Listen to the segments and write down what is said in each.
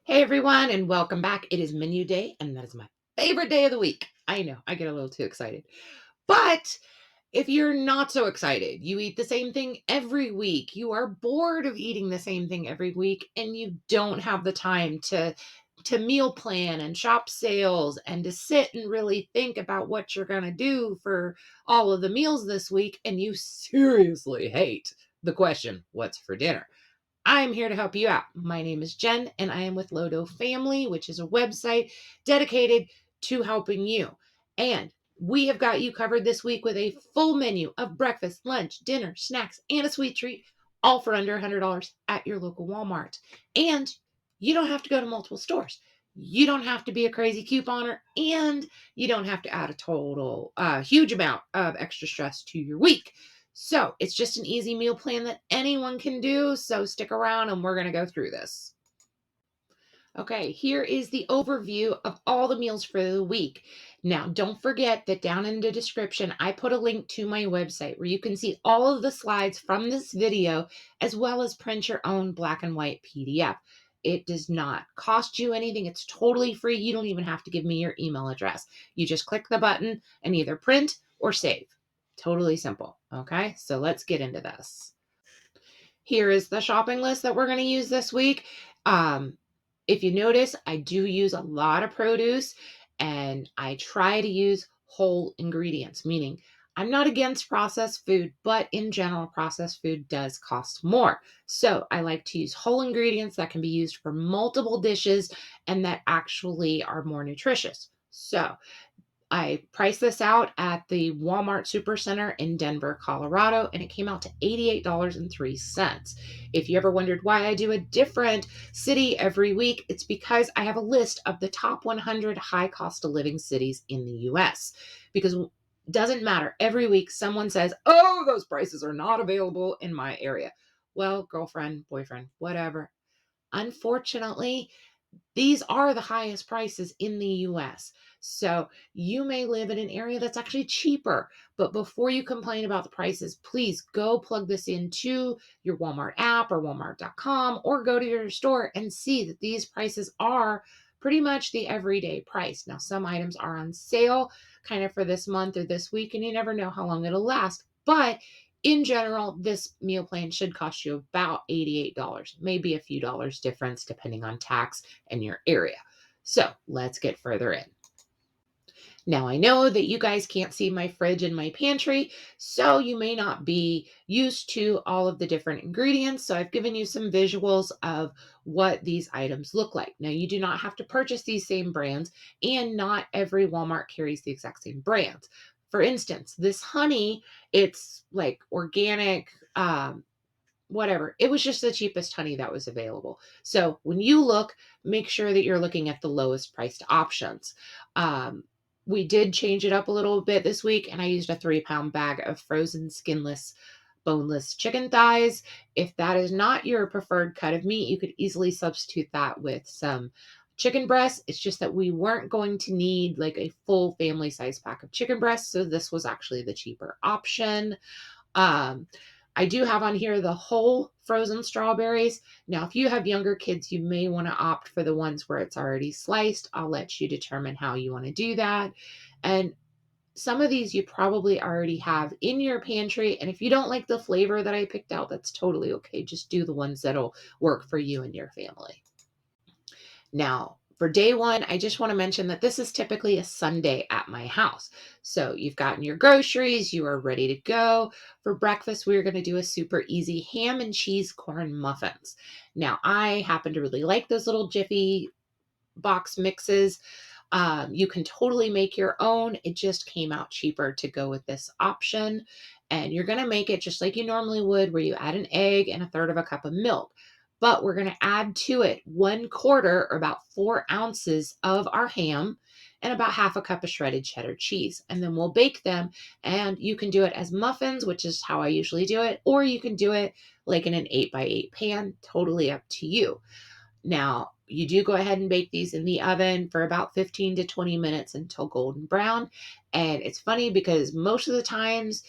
Hey everyone, and welcome back. It is menu day, and that is my favorite day of the week. I know, I get a little too excited. But if you're not so excited, you eat the same thing every week, you are bored of eating the same thing every week, and you don't have the time to meal plan and shop sales and to sit and really think about what you're going to do for all of the meals this week, and you seriously hate the question, what's for dinner? I'm here to help you out. My name is Jen, and I am with Lodo Family, which is a website dedicated to helping you. And we have got you covered this week with a full menu of breakfast, lunch, dinner, snacks, and a sweet treat, all for under $100 at your local Walmart. And you don't have to go to multiple stores. You don't have to be a crazy couponer, and you don't have to add a huge amount of extra stress to your week. So it's just an easy meal plan that anyone can do. So stick around and we're going to go through this. Okay, here is the overview of all the meals for the week. Now, don't forget that down in the description, I put a link to my website where you can see all of the slides from this video, as well as print your own black and white PDF. It does not cost you anything. It's totally free. You don't even have to give me your email address. You just click the button and either print or save. Totally simple. Okay, so let's get into this. Here is the shopping list that we're going to use this week. Um, if you notice, I do use a lot of produce and I try to use whole ingredients, meaning I'm not against processed food, but in general, processed food does cost more. So I like to use whole ingredients that can be used for multiple dishes and that actually are more nutritious. So I priced this out at the Walmart Supercenter in Denver, Colorado, and it came out to $88.03. If you ever wondered why I do a different city every week, it's because I have a list of the top 100 high cost of living cities in the US. Because it doesn't matter. Every week, someone says, oh, those prices are not available in my area. Well, girlfriend, boyfriend, whatever. Unfortunately, these are the highest prices in the US. So you may live in an area that's actually cheaper. But before you complain about the prices, please go plug this into your Walmart app or walmart.com or go to your store and see that these prices are pretty much the everyday price. Now, some items are on sale kind of for this month or this week, and you never know how long it'll last. But in general, this meal plan should cost you about $88, maybe a few dollars difference depending on tax and your area. So let's get further in. Now, I know that you guys can't see my fridge and my pantry, so you may not be used to all of the different ingredients. So I've given you some visuals of what these items look like. Now, you do not have to purchase these same brands, and not every Walmart carries the exact same brands. For instance, this honey, it's like organic, whatever. It was just the cheapest honey that was available. So when you look, make sure that you're looking at the lowest priced options. Um, we did change it up a little bit this week, and I used a 3 pound bag of frozen skinless, boneless chicken thighs. If that is not your preferred cut of meat, you could easily substitute that with some chicken breasts. It's just that we weren't going to need like a full family size pack of chicken breasts. So this was actually the cheaper option. Um, I do have on here the whole frozen strawberries. Now, if you have younger kids, you may want to opt for the ones where it's already sliced. I'll let you determine how you want to do that. And some of these you probably already have in your pantry. And if you don't like the flavor that I picked out, that's totally okay. Just do the ones that'll work for you and your family. Now, for day one, I just want to mention that this is typically a Sunday at my house. So you've gotten your groceries, you are ready to go. For breakfast, we're going to do a super easy ham and cheese corn muffins. Now, I happen to really like those little Jiffy box mixes. You can totally make your own. It just came out cheaper to go with this option. And you're going to make it just like you normally would, where you add an egg and a third of a cup of milk. But we're going to add to it 1/4 or about 4 ounces of our ham and about half a cup of shredded cheddar cheese. And then we'll bake them. And you can do it as muffins, which is how I usually do it, or you can do it like in an 8x8 pan. Totally up to you. Now, you do go ahead and bake these in the oven for about 15 to 20 minutes until golden brown. And it's funny because most of the times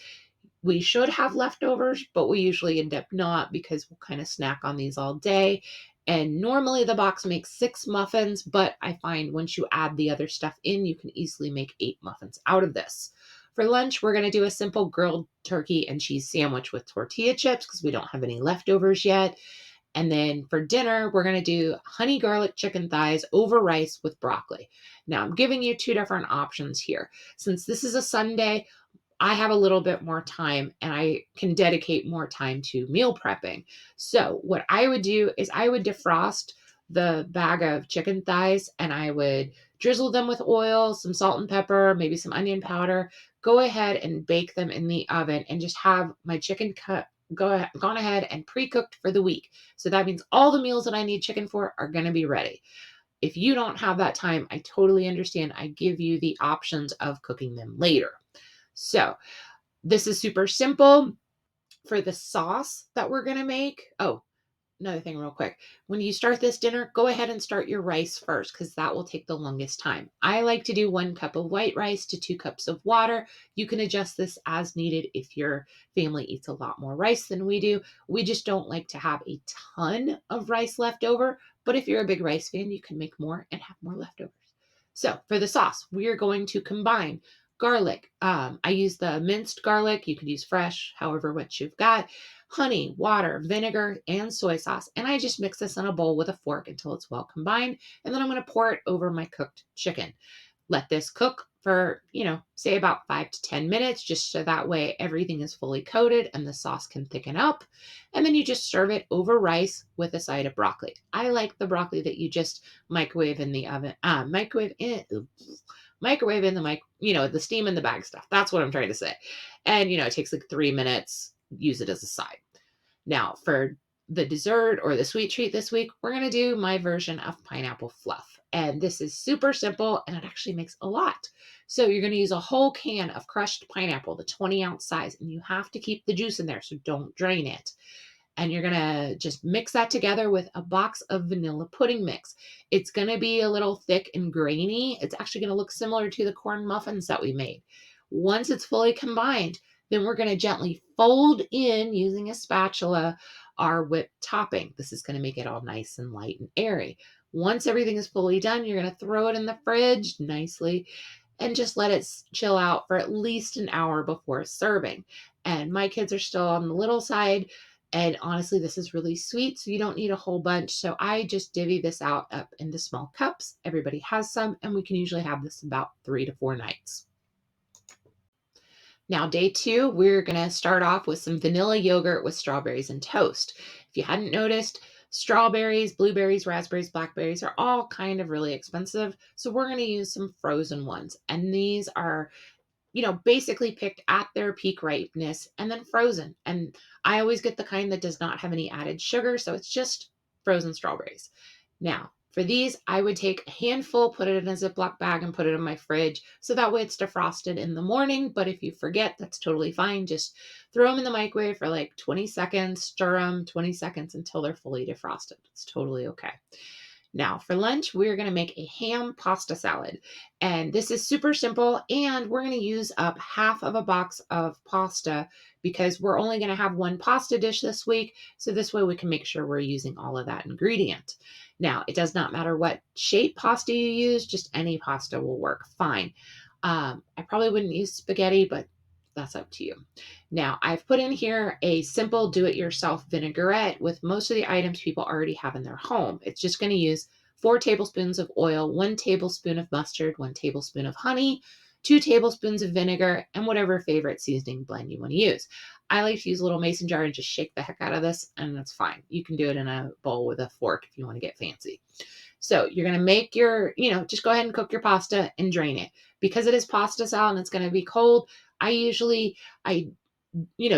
we should have leftovers, but we usually end up not because we'll kind of snack on these all day. And normally the box makes 6 muffins, but I find once you add the other stuff in, you can easily make 8 muffins out of this. For lunch, we're going to do a simple grilled turkey and cheese sandwich with tortilla chips because we don't have any leftovers yet. And then for dinner, we're going to do honey garlic chicken thighs over rice with broccoli. Now, I'm giving you 2 different options here. Since this is a Sunday, I have a little bit more time and I can dedicate more time to meal prepping. So, what I would do is I would defrost the bag of chicken thighs and I would drizzle them with oil, some salt and pepper, maybe some onion powder. Go ahead and bake them in the oven and just have my chicken cut gone ahead and pre-cooked for the week. So that means all the meals that I need chicken for are going to be ready. If you don't have that time, I totally understand. I give you the options of cooking them later. So, this is super simple. For the sauce that we're going to make, oh, another thing real quick. When you start this dinner, go ahead and start your rice first because that will take the longest time. I like to do 1 cup of white rice to 2 cups of water. You can adjust this as needed if your family eats a lot more rice than we do. We just don't like to have a ton of rice left over, but if you're a big rice fan, you can make more and have more leftovers. So for the sauce, we are going to combine garlic. I use the minced garlic. You could use fresh, however much you've got, honey, water, vinegar, and soy sauce. And I just mix this in a bowl with a fork until it's well combined. And then I'm going to pour it over my cooked chicken. Let this cook for, say about 5 to 10 minutes, just so that way everything is fully coated and the sauce can thicken up. And then you just serve it over rice with a side of broccoli. I like the broccoli that you just microwave in the oven, microwave in the the steam in the bag stuff. That's what I'm trying to say. And, it takes like 3 minutes. Use it as a side. Now, for the dessert or the sweet treat this week, we're going to do my version of pineapple fluff. And this is super simple and it actually makes a lot. So you're going to use a whole can of crushed pineapple, the 20-ounce size, and you have to keep the juice in there, so don't drain it. And you're going to just mix that together with a box of vanilla pudding mix. It's going to be a little thick and grainy. It's actually going to look similar to the corn muffins that we made. Once it's fully combined, then we're going to gently fold in using a spatula our whipped topping. This is going to make it all nice and light and airy. Once everything is fully done, you're going to throw it in the fridge nicely and just let it chill out for at least an hour before serving. And my kids are still on the little side. And honestly, this is really sweet, so you don't need a whole bunch. So I just divvy this out up into small cups. Everybody has some, and we can usually have this about 3 to 4 nights. Now, day 2, we're going to start off with some vanilla yogurt with strawberries and toast. If you hadn't noticed, strawberries, blueberries, raspberries, blackberries are all kind of really expensive. So we're going to use some frozen ones. And these are, basically picked at their peak ripeness and then frozen. And I always get the kind that does not have any added sugar. So it's just frozen strawberries. Now, for these, I would take a handful, put it in a Ziploc bag, and put it in my fridge. So that way it's defrosted in the morning. But if you forget, that's totally fine. Just throw them in the microwave for like 20 seconds, stir them 20 seconds until they're fully defrosted. It's totally okay. Now, for lunch, we're going to make a ham pasta salad. And this is super simple. And we're going to use up half of a box of pasta because we're only going to have 1 pasta dish this week. So this way we can make sure we're using all of that ingredient. Now, it does not matter what shape pasta you use, just any pasta will work fine. I probably wouldn't use spaghetti, but that's up to you. Now, I've put in here a simple do-it-yourself vinaigrette with most of the items people already have in their home. It's just going to use 4 tablespoons of oil, 1 tablespoon of mustard, 1 tablespoon of honey, 2 tablespoons of vinegar, and whatever favorite seasoning blend you want to use. I like to use a little mason jar and just shake the heck out of this, and that's fine. You can do it in a bowl with a fork if you want to get fancy. So you're going to make your, just go ahead and cook your pasta and drain it. Because it is pasta salad and it's going to be cold, I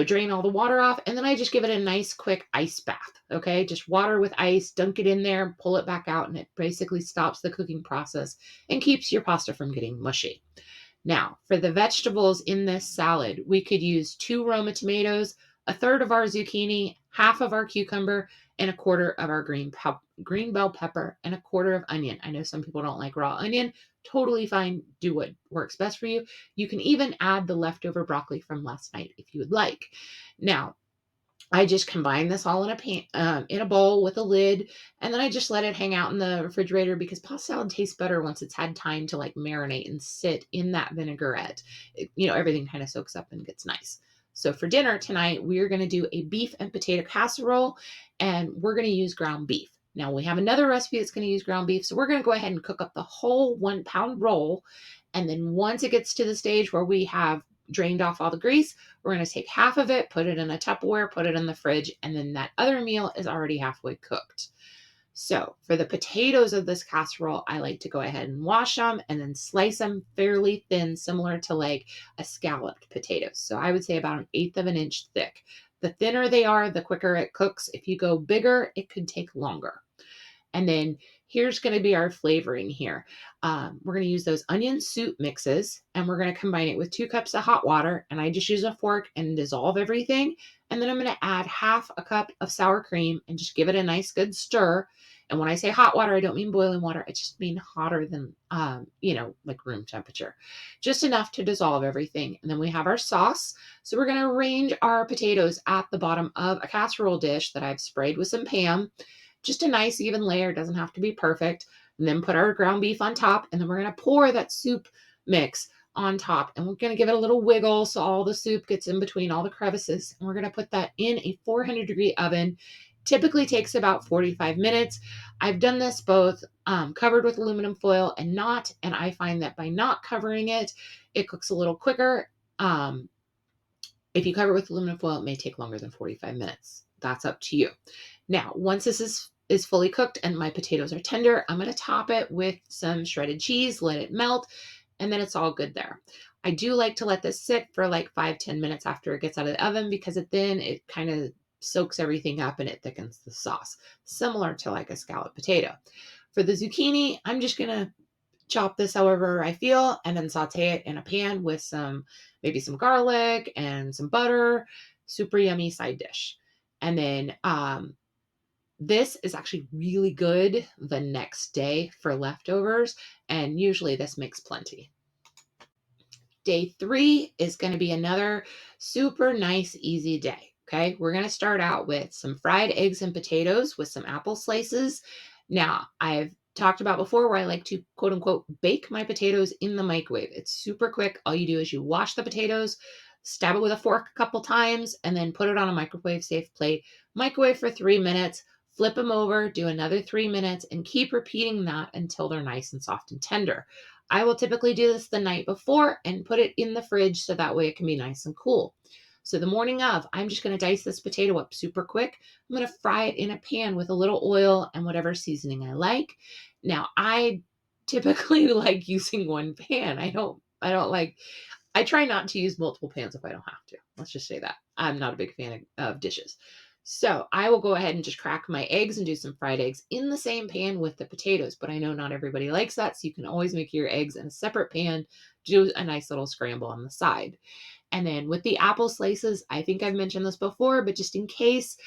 drain all the water off and then I just give it a nice quick ice bath. Okay. Just water with ice, dunk it in there, pull it back out, and it basically stops the cooking process and keeps your pasta from getting mushy. Now, for the vegetables in this salad, we could use 2 Roma tomatoes, a third of our zucchini, half of our cucumber, and a quarter of our green bell pepper, and a quarter of onion. I know some people don't like raw onion. Totally fine. Do what works best for you. You can even add the leftover broccoli from last night if you would like. Now, I just combine this all in a pan, in a bowl with a lid, and then I just let it hang out in the refrigerator because pasta salad tastes better once it's had time to like marinate and sit in that vinaigrette. Everything kind of soaks up and gets nice. So for dinner tonight, we're going to do a beef and potato casserole, and we're going to use ground beef. Now we have another recipe that's going to use ground beef, so we're going to go ahead and cook up the whole 1 pound roll, and then once it gets to the stage where we have drained off all the grease, we're going to take half of it, put it in a Tupperware, put it in the fridge, and then that other meal is already halfway cooked. So for the potatoes of this casserole, I like to go ahead and wash them and then slice them fairly thin, similar to like a scalloped potato. So I would say about 1/8 of an inch thick. The thinner they are, the quicker it cooks. If you go bigger, it could take longer. And then here's going to be our flavoring here. We're going to use those onion soup mixes, and we're going to combine it with 2 cups of hot water. And I just use a fork and dissolve everything. And then I'm going to add half a cup of sour cream and just give it a nice good stir. And when I say hot water, I don't mean boiling water. I just mean hotter than, like room temperature, just enough to dissolve everything. And then we have our sauce. So we're going to arrange our potatoes at the bottom of a casserole dish that I've sprayed with some Pam, just a nice even layer, doesn't have to be perfect. And then put our ground beef on top, and then we're going to pour that soup mix on top, and we're going to give it a little wiggle so all the soup gets in between all the crevices. And we're going to put that in a 400-degree oven. Typically takes about 45 minutes. I've done this both covered with aluminum foil and not, and I find that by not covering it, it cooks a little quicker. If you cover it with aluminum foil, it may take longer than 45 minutes. That's up to you. Now, once this is fully cooked and my potatoes are tender, I'm going to top it with some shredded cheese, let it melt, and then it's all good there. I do like to let this sit for like 5-10 minutes after it gets out of the oven because then it kind of soaks everything up and it thickens the sauce, similar to like a scalloped potato. For the zucchini, I'm just going to chop this however I feel and then saute it in a pan with maybe some garlic and some butter. Super yummy side dish. And then this is actually really good the next day for leftovers, and usually this makes plenty. Day 3 is going to be another super nice, easy day. Okay, we're going to start out with some fried eggs and potatoes with some apple slices. Now, I've talked about before where I like to quote unquote bake my potatoes in the microwave. It's super quick. All you do is you wash the potatoes, stab it with a fork a couple times, and then put it on a microwave safe plate. Microwave for 3 minutes, flip them over, do another 3 minutes, and keep repeating that until they're nice and soft and tender. I will typically do this the night before and put it in the fridge so that way it can be nice and cool. So the morning of, I'm just going to dice this potato up super quick. I'm going to fry it in a pan with a little oil and whatever seasoning I like. Now, I typically like using one pan. I try not to use multiple pans if I don't have to. Let's just say that. I'm not a big fan of dishes. So I will go ahead and just crack my eggs and do some fried eggs in the same pan with the potatoes. But I know not everybody likes that. So you can always make your eggs in a separate pan, do a nice little scramble on the side. And then with the apple slices, I think I've mentioned this before, but just in case,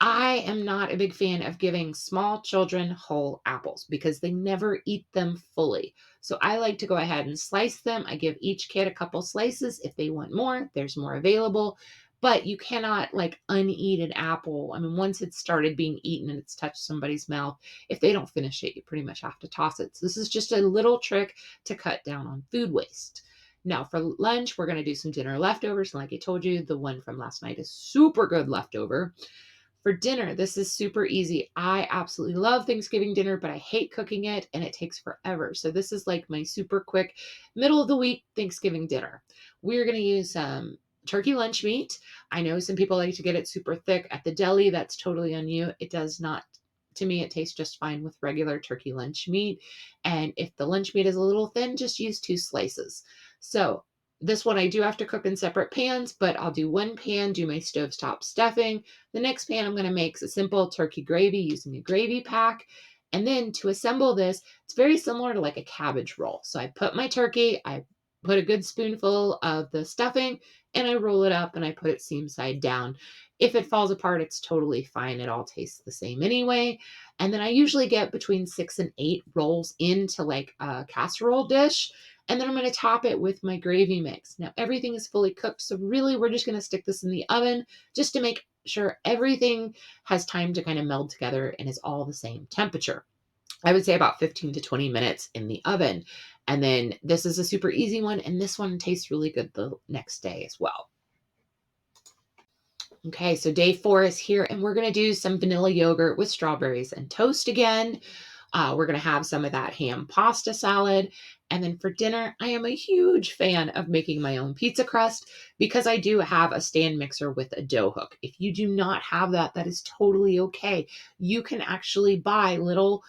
I am not a big fan of giving small children whole apples because they never eat them fully. So I like to go ahead and slice them. I give each kid a couple slices. If they want more, there's more available. But you cannot like uneat an apple. I mean, once it's started being eaten and it's touched somebody's mouth, if they don't finish it, you pretty much have to toss it. So this is just a little trick to cut down on food waste. Now for lunch, we're going to do some dinner leftovers. And like I told you, the one from last night is super good leftover. For dinner, this is super easy. I absolutely love Thanksgiving dinner, but I hate cooking it and it takes forever. So this is like my super quick middle of the week Thanksgiving dinner. We're going to use turkey lunch meat. I know some people like to get it super thick at the deli. That's totally on you. It does not. To me, it tastes just fine with regular turkey lunch meat. And if the lunch meat is a little thin, just use 2 slices. So this one I do have to cook in separate pans, but I'll do one pan, do my stovetop stuffing. The next pan, I'm going to make a simple turkey gravy using a gravy pack. And then to assemble this, it's very similar to like a cabbage roll. So I put my turkey, I put a good spoonful of the stuffing, and I roll it up and I put it seam side down. If it falls apart, it's totally fine. It all tastes the same anyway. And then I usually get between 6 and 8 rolls into like a casserole dish. And then I'm going to top it with my gravy mix. Now everything is fully cooked. So really we're just going to stick this in the oven just to make sure everything has time to kind of meld together and is all the same temperature. I would say about 15 to 20 minutes in the oven. And then this is a super easy one, and this one tastes really good the next day as well. Okay, so day 4 is here, and we're going to do some vanilla yogurt with strawberries and toast again. We're going to have some of that ham pasta salad. And then for dinner, I am a huge fan of making my own pizza crust because I do have a stand mixer with a dough hook. If you do not have that, that is totally okay. You can actually buy little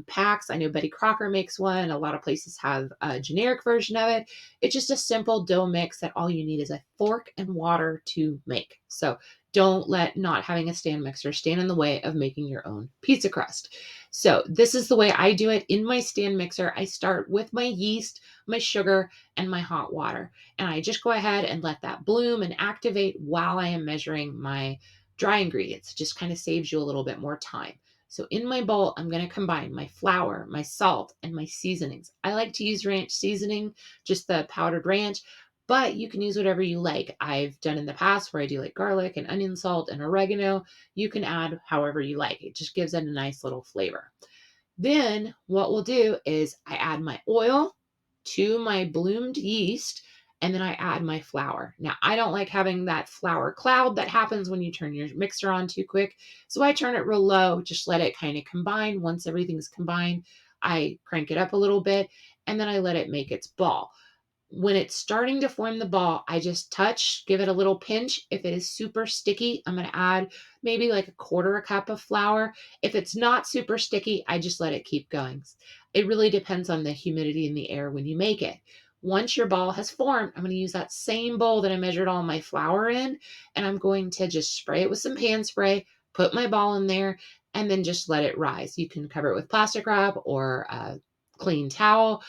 packs. I know Betty Crocker makes one. A lot of places have a generic version of it. It's just a simple dough mix that all you need is a fork and water to make. So don't let not having a stand mixer stand in the way of making your own pizza crust. So this is the way I do it in my stand mixer. I start with my yeast, my sugar, and my hot water. And I just go ahead and let that bloom and activate while I am measuring my dry ingredients. It just kind of saves you a little bit more time. So in my bowl, I'm going to combine my flour, my salt, and my seasonings. I like to use ranch seasoning, just the powdered ranch, but you can use whatever you like. I've done in the past where I do like garlic and onion salt and oregano. You can add however you like. It just gives it a nice little flavor. Then what we'll do is I add my oil to my bloomed yeast, and then I add my flour. Now, I don't like having that flour cloud that happens when you turn your mixer on too quick. So I turn it real low, just let it kind of combine. Once everything's combined, I crank it up a little bit, and then I let it make its ball. When it's starting to form the ball, I just touch, give it a little pinch. If it is super sticky, I'm going to add maybe like a quarter a cup of flour. If it's not super sticky, I just let it keep going. It really depends on the humidity in the air when you make it. Once your ball has formed, I'm going to use that same bowl that I measured all my flour in, and I'm going to just spray it with some pan spray, put my ball in there, and then just let it rise. You can cover it with plastic wrap or a clean towel.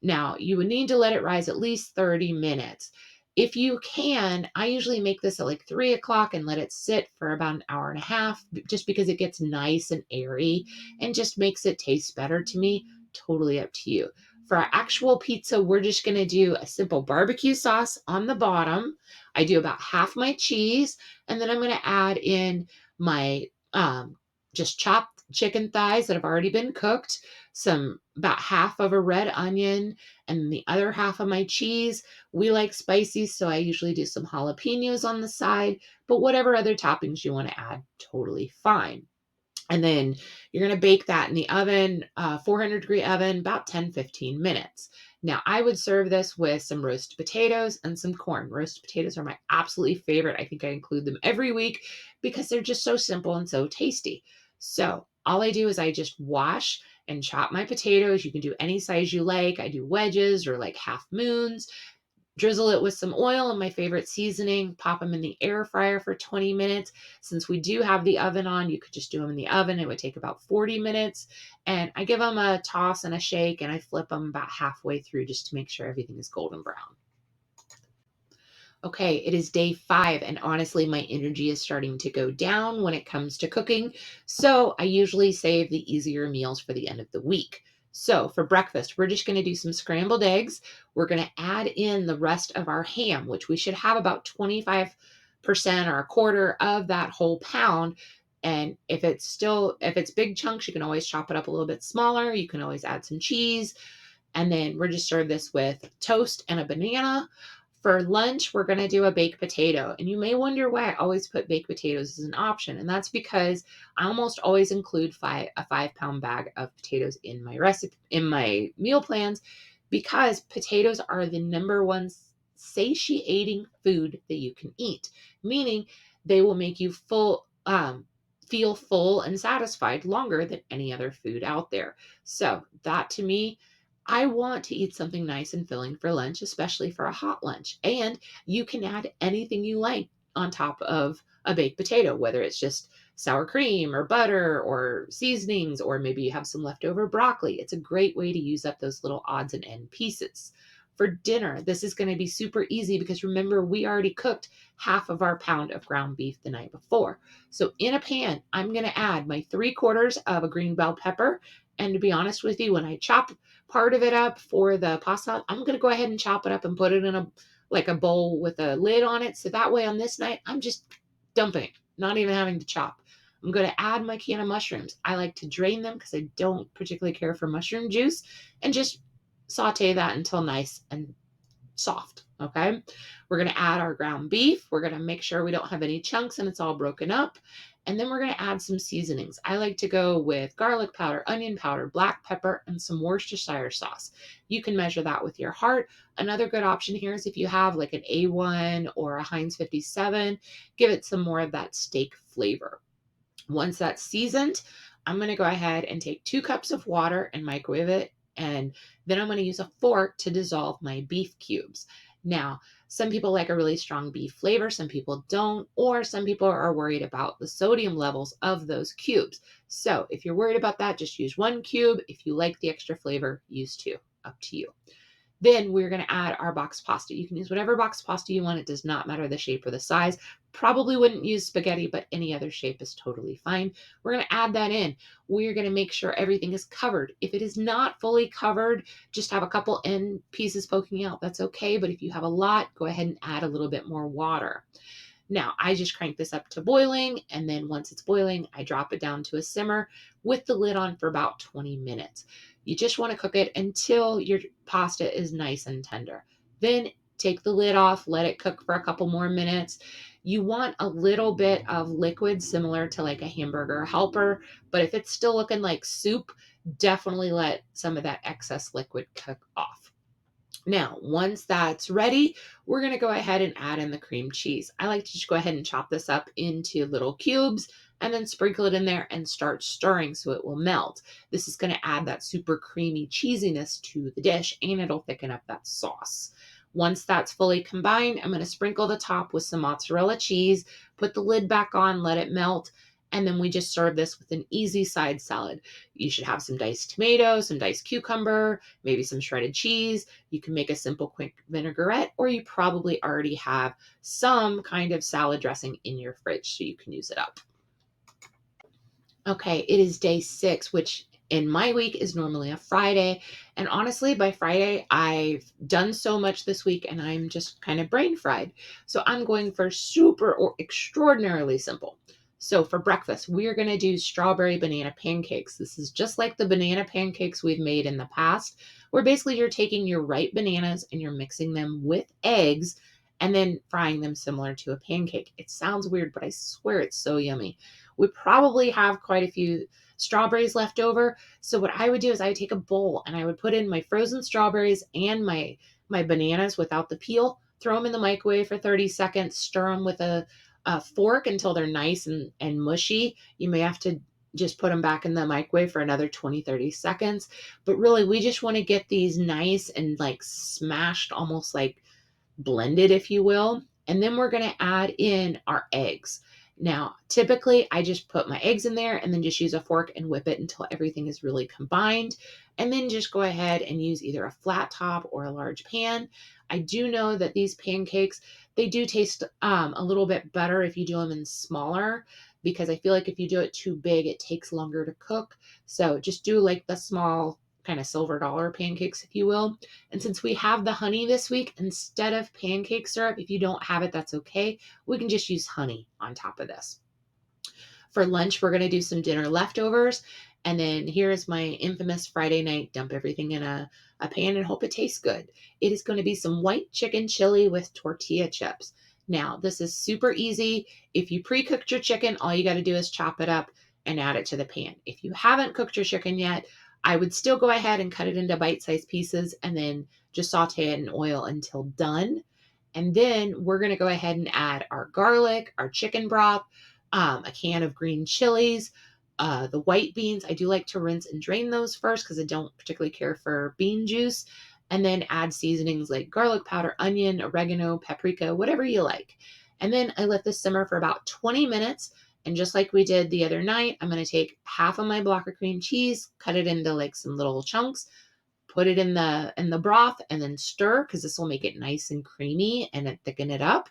Now, you would need to let it rise at least 30 minutes. If you can, I usually make this at like 3 o'clock and let it sit for about an hour and a half, just because it gets nice and airy and just makes it taste better to me. Totally up to you. For our actual pizza, we're just going to do a simple barbecue sauce on the bottom. I do about half my cheese, and then I'm going to add in my just chopped chicken thighs that have already been cooked, some about half of a red onion, and the other half of my cheese. We like spicy, so I usually do some jalapenos on the side, but whatever other toppings you want to add, totally fine. And then you're going to bake that in the oven, 400-degree oven, about 10-15 minutes. Now, I would serve this with some roasted potatoes and some corn. Roasted potatoes are my absolutely favorite. I think I include them every week because they're just so simple and so tasty. So all I do is I just wash and chop my potatoes. You can do any size you like. I do wedges or like half moons. Drizzle it with some oil and my favorite seasoning. Pop them in the air fryer for 20 minutes. Since we do have the oven on, you could just do them in the oven. It would take about 40 minutes. And I give them a toss and a shake, and I flip them about halfway through just to make sure everything is golden brown. Okay, it is day 5, and honestly, my energy is starting to go down when it comes to cooking. So I usually save the easier meals for the end of the week. So for breakfast, we're just going to do some scrambled eggs. We're going to add in the rest of our ham, which we should have about 25% or a quarter of that whole pound. And if it's big chunks, you can always chop it up a little bit smaller. You can always add some cheese. And then we're just serve this with toast and a banana. For lunch, we're going to do a baked potato. And you may wonder why I always put baked potatoes as an option. And that's because I almost always include a 5-pound bag of potatoes in my recipe, in my meal plans, because potatoes are the number one satiating food that you can eat, meaning they will make you feel full and satisfied longer than any other food out there. So that to me, I want to eat something nice and filling for lunch, especially for a hot lunch. And you can add anything you like on top of a baked potato, whether it's just sour cream or butter or seasonings, or maybe you have some leftover broccoli. It's a great way to use up those little odds and end pieces. For dinner, this is going to be super easy because remember, we already cooked half of our pound of ground beef the night before. So in a pan, I'm going to add my 3/4 of a green bell pepper. And to be honest with you, when I chop part of it up for the pasta, I'm going to go ahead and chop it up and put it in a bowl with a lid on it. So that way on this night, I'm just dumping it. not even having to chop. I'm going to add my can of mushrooms. I like to drain them because I don't particularly care for mushroom juice, and just saute that until nice and soft. Okay. We're going to add our ground beef. We're going to make sure we don't have any chunks and it's all broken up. And then we're going to add some seasonings. I like to go with garlic powder, onion powder, black pepper, and some Worcestershire sauce. You can measure that with your heart. Another good option here is if you have like an A1 or a Heinz 57, give it some more of that steak flavor. Once that's seasoned, I'm going to go ahead and take 2 cups of water and microwave it. And then I'm going to use a fork to dissolve my beef cubes. Now, some people like a really strong beef flavor, some people don't, or some people are worried about the sodium levels of those cubes. So if you're worried about that, just use 1 cube. If you like the extra flavor, use 2. Up to you. Then we're going to add our box pasta. You can use whatever box pasta you want. It does not matter the shape or the size. Probably wouldn't use spaghetti, but any other shape is totally fine. We're going to add that in. We're going to make sure everything is covered. If it is not fully covered, just have a couple end pieces poking out. That's okay. But if you have a lot, go ahead and add a little bit more water. Now, I just crank this up to boiling, and then once it's boiling, I drop it down to a simmer with the lid on for about 20 minutes. You just want to cook it until your pasta is nice and tender. Then take the lid off, let it cook for a couple more minutes. You want a little bit of liquid similar to like a hamburger helper, but if it's still looking like soup, definitely let some of that excess liquid cook off. Now, once that's ready, we're going to go ahead and add in the cream cheese. I like to just go ahead and chop this up into little cubes and then sprinkle it in there and start stirring so it will melt. This is going to add that super creamy cheesiness to the dish, and it'll thicken up that sauce. Once that's fully combined, I'm going to sprinkle the top with some mozzarella cheese, put the lid back on, let it melt, and then we just serve this with an easy side salad. You should have some diced tomato, some diced cucumber, maybe some shredded cheese. You can make a simple quick vinaigrette, or you probably already have some kind of salad dressing in your fridge so you can use it up. Okay, it is day 6, which in my week is normally a Friday. And honestly, by Friday, I've done so much this week and I'm just kind of brain fried. So I'm going for super or extraordinarily simple. So for breakfast, we're going to do strawberry banana pancakes. This is just like the banana pancakes we've made in the past, where basically you're taking your ripe bananas and you're mixing them with eggs and then frying them similar to a pancake. It sounds weird, but I swear it's so yummy. We probably have quite a few strawberries left over. So what I would do is I would take a bowl and I would put in my frozen strawberries and my bananas without the peel, throw them in the microwave for 30 seconds, stir them with a fork until they're nice and mushy. You may have to just put them back in the microwave for another 20-30 seconds. But really, we just want to get these nice and like smashed, almost like blended, if you will. And then we're going to add in our eggs. Now, typically, I just put my eggs in there and then just use a fork and whip it until everything is really combined. And then just go ahead and use either a flat top or a large pan. I do know that these pancakes, they do taste a little bit better if you do them in smaller, because I feel like if you do it too big, it takes longer to cook. So just do like the small kind of silver dollar pancakes, if you will. And since we have the honey this week, instead of pancake syrup, if you don't have it, that's okay. We can just use honey on top of this. For lunch, we're going to do some dinner leftovers. And then here's my infamous Friday night dump everything in a pan and hope it tastes good. It is going to be some white chicken chili with tortilla chips. Now, this is super easy. If you pre-cooked your chicken, all you got to do is chop it up and add it to the pan. If you haven't cooked your chicken yet, I would still go ahead and cut it into bite-sized pieces and then just saute it in oil until done. And then we're going to go ahead and add our garlic, our chicken broth, a can of green chilies, the white beans. I do like to rinse and drain those first because I don't particularly care for bean juice. And then add seasonings like garlic powder, onion, oregano, paprika, whatever you like. And then I let this simmer for about 20 minutes. And just like we did the other night, I'm going to take half of my block of cream cheese, cut it into like some little chunks, put it in the broth, and then stir because this will make it nice and creamy and thicken it up.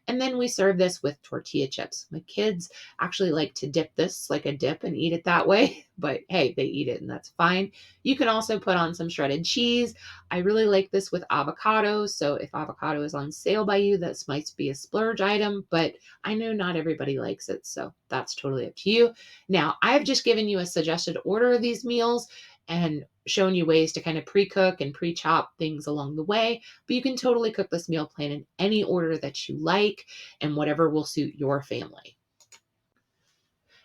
And then we serve this with tortilla chips. My kids actually like to dip this like a dip and eat it that way, but hey, they eat it and that's fine. You can also put on some shredded cheese. I really like this with avocado. So if avocado is on sale by you, this might be a splurge item, but I know not everybody likes it. So that's totally up to you. Now, I've just given you a suggested order of these meals and shown you ways to kind of pre-cook and pre-chop things along the way, but you can totally cook this meal plan in any order that you like and whatever will suit your family.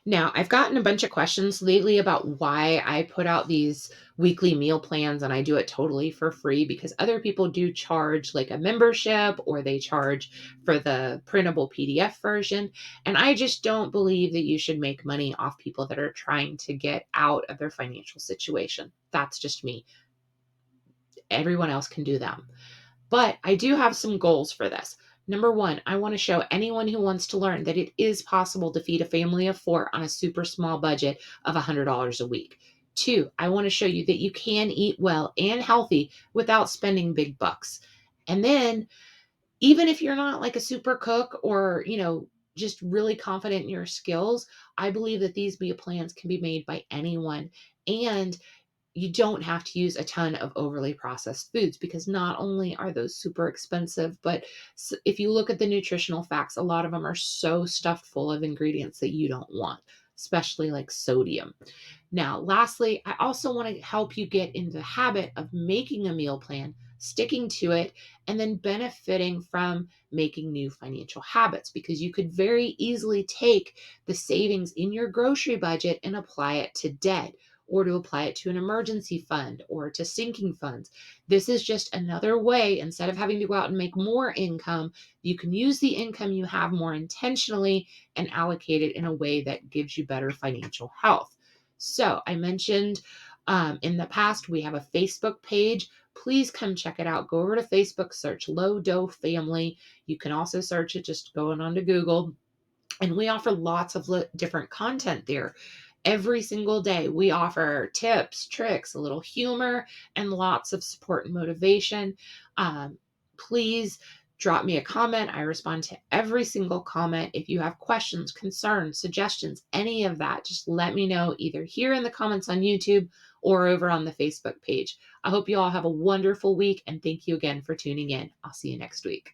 Now, I've gotten a bunch of questions lately about why I put out these weekly meal plans and I do it totally for free because other people do charge like a membership or they charge for the printable PDF version. And I just don't believe that you should make money off people that are trying to get out of their financial situation. That's just me. Everyone else can do them. But I do have some goals for this. Number one, I want to show anyone who wants to learn that it is possible to feed a family of four on a super small budget of $100 a week. Two, I want to show you that you can eat well and healthy without spending big bucks. And then, even if you're not like a super cook or, just really confident in your skills, I believe that these meal plans can be made by anyone. And you don't have to use a ton of overly processed foods because not only are those super expensive, but if you look at the nutritional facts, a lot of them are so stuffed full of ingredients that you don't want, especially like sodium. Now, lastly, I also want to help you get into the habit of making a meal plan, sticking to it, and then benefiting from making new financial habits because you could very easily take the savings in your grocery budget and apply it to debt or to apply it to an emergency fund or to sinking funds. This is just another way, instead of having to go out and make more income, you can use the income you have more intentionally and allocate it in a way that gives you better financial health. So I mentioned in the past, we have a Facebook page. Please come check it out. Go over to Facebook, search Low Dough Family. You can also search it just going on to Google. And we offer lots of different content there. Every single day, we offer tips, tricks, a little humor, and lots of support and motivation. Please drop me a comment. I respond to every single comment. If you have questions, concerns, suggestions, any of that, just let me know either here in the comments on YouTube or over on the Facebook page. I hope you all have a wonderful week and thank you again for tuning in. I'll see you next week.